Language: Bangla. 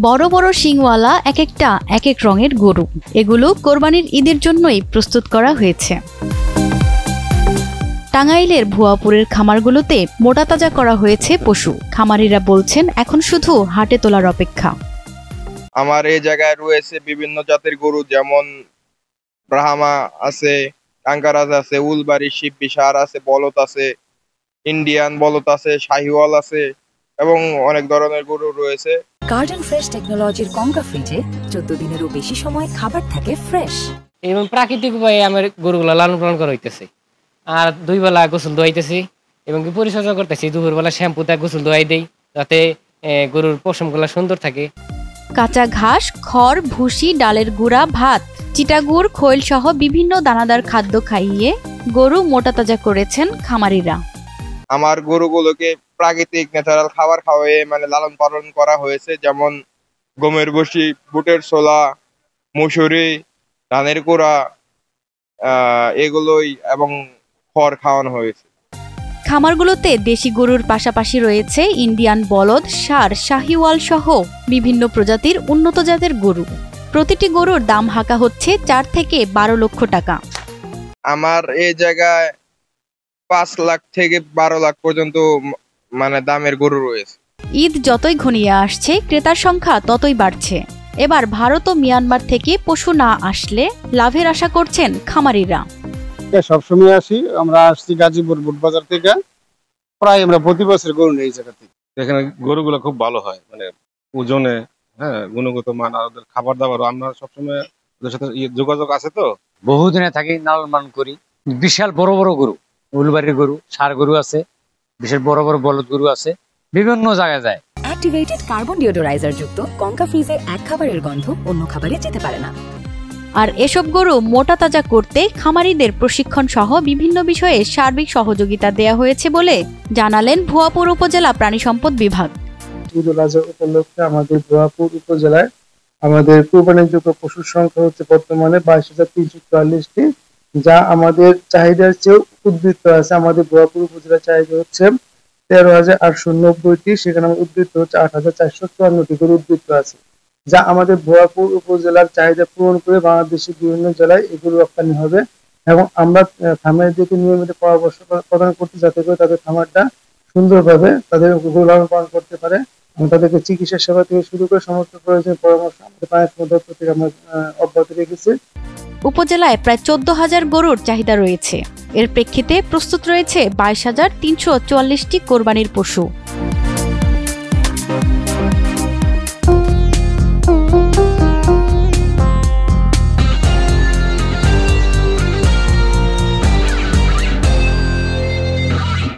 বড় বড় শিংওয়ালা এক একটা এক এক রঙের গরু। এগুলো কোরবানির ঈদের জন্যই প্রস্তুত করা হয়েছে। টাঙ্গাইলের ভুয়াপুরের খামারগুলোতে মোটাতাজা করা হয়েছে পশু। খামারিরা বলছেন এখন শুধু হাটে তোলার অপেক্ষা। আমার এই জায়গায় রয়েছে বিভিন্ন জাতের গরু, যেমন ব্রাহ্মা আছে, কাঙ্কারাজ আছে, উলবাড়ি, শিববি সার আছে, বলদ আছে, ইন্ডিয়ান বলদ আছে, শাহিওয়াল আছে এবং অনেক ধরনের গরু রয়েছে। গার্ডেন ফ্রেশ টেকনোলজির কঙ্কা ফ্রিজে 14 দিনেরও বেশি সময় খাবার থাকে ফ্রেশ। এবং প্রাকৃতিক উপায়ে আমার গরুগুলা লালন পালন করা হইতেছে। আর 2 বেলা গোসল দোয়াইতেছি এবং পরিচর্যা করতেছি। দুপুরবেলা শ্যাম্পুতে গোসল দোয়াই দেই যাতে গরুর পশমগুলা সুন্দর থাকে। কাঁচা ঘাস, খড়, ভুসি, ডালের গুঁড়া, ভাত, চিটাগুড়, খৈল সহ বিভিন্ন দানাদার খাদ্য খাইয়ে গরু মোটাতাজা করেছেন খামারিরা। আমার গরুগুলোকে প্রাকৃতিক ন্যাচারাল খাবার খাওয়ায়ে লালন পালন করা হয়েছে, যেমন গমের ভুসি, বুটের ছোলা, মুসুরি, ধানের কুড়া এগুলোই এবং খড় খাওয়ানো হয়েছে। খামারগুলোতে দেশি গরুর পাশাপাশি রয়েছে ইন্ডিয়ান বলদ, ষাঁড়, শাহিওয়াল সহ বিভিন্ন প্রজাতির উন্নত জাতের গরু। প্রতিটি গরুর দাম হাঁকা হচ্ছে 4 থেকে 12 লক্ষ টাকা। আমার এই জায়গায় 5 লাখ থেকে 12 লাখ পর্যন্ত দামের গরু রয়েছে। ঈদ যতই ঘনিয়ে আসছে ক্রেতার সংখ্যা ততই বাড়ছে। এবার ভারত ও মিয়ানমার থেকে পশু না আসলে লাভের আশা করছেন খামারিরা। সবসময় আসি, আমরা আসছি গাজীপুর বুটবাজার থেকে, প্রায় আমরা প্রতি বছর গরু নেই এই জায়গা থেকে। এখানে গরুগুলো খুব ভালো হয়, ওজনে, গুণগত মান, আর ওদের খাবার দাবার আমরা সবসময় ওদের সাথে যোগাযোগ আছে। তো বহুদিনে থাকি, লালন পালন করি। বিশাল বড় বড় গরু, উলবাড়ির গরু, ষাঁড় গরু আছে, বিশাল বড় বড় বলদ গরু আছে, বিভিন্ন জায়গায় যায়। অ্যাক্টিভেটেড কার্বন ডিওডোরাইজার যুক্ত কঙ্কা ফ্রিজে এক খাবারের গন্ধ অন্য খাবারে যেতে পারে না। আর এসব গরু মোটাতাজা করতে খামারিদের প্রশিক্ষণ সহ বিভিন্ন বিষয়ে সার্বিক সহযোগিতা দেয়া হয়েছে বলে জানালেন ভুয়াপুর উপজেলা প্রাণী সম্পদ বিভাগ। ঈদ উল আজহা উপলক্ষে আমাদের ভুয়াপুর উপজেলায় আমাদের কোরবানিযোগ্য পশুর সংখ্যা হচ্ছে বর্তমানে 22,344টি, যা আমাদের চাহিদার চেয়ে উদ্বৃত্ত আছে। আমাদের ভুয়াপুর উপজেলার চাহিদা হচ্ছে 13,890টি, সেখানে উদ্বৃত্ত হচ্ছে 8,454টি গরু উদ্বৃত্ত আছে, যা আমাদের ভুয়াপুর উপজেলার চাহিদা পূরণ করে বাংলাদেশের বিভিন্ন জেলায় এগুলো রপ্তানি হবে। এবং আমরা খামারিদেরকে নিয়মিত পরামর্শ প্রদান করতে, যাতে করে তাদের খামারটা সুন্দরভাবে তাদের গরু লালন পালন করতে পারে এবং তাদেরকে চিকিৎসা সেবা থেকে শুরু করে সমস্ত প্রয়োজনীয় পরামর্শ আমাদের প্রাণী সম্পদ দপ্তর থেকে আমরা অব্যাহত রেখেছি। উপজেলায় প্রায় 14,000 গরুর চাহিদা রয়েছে। এর প্রেক্ষিতে প্রস্তুত রয়েছে 22,344টি কোরবানির পশু।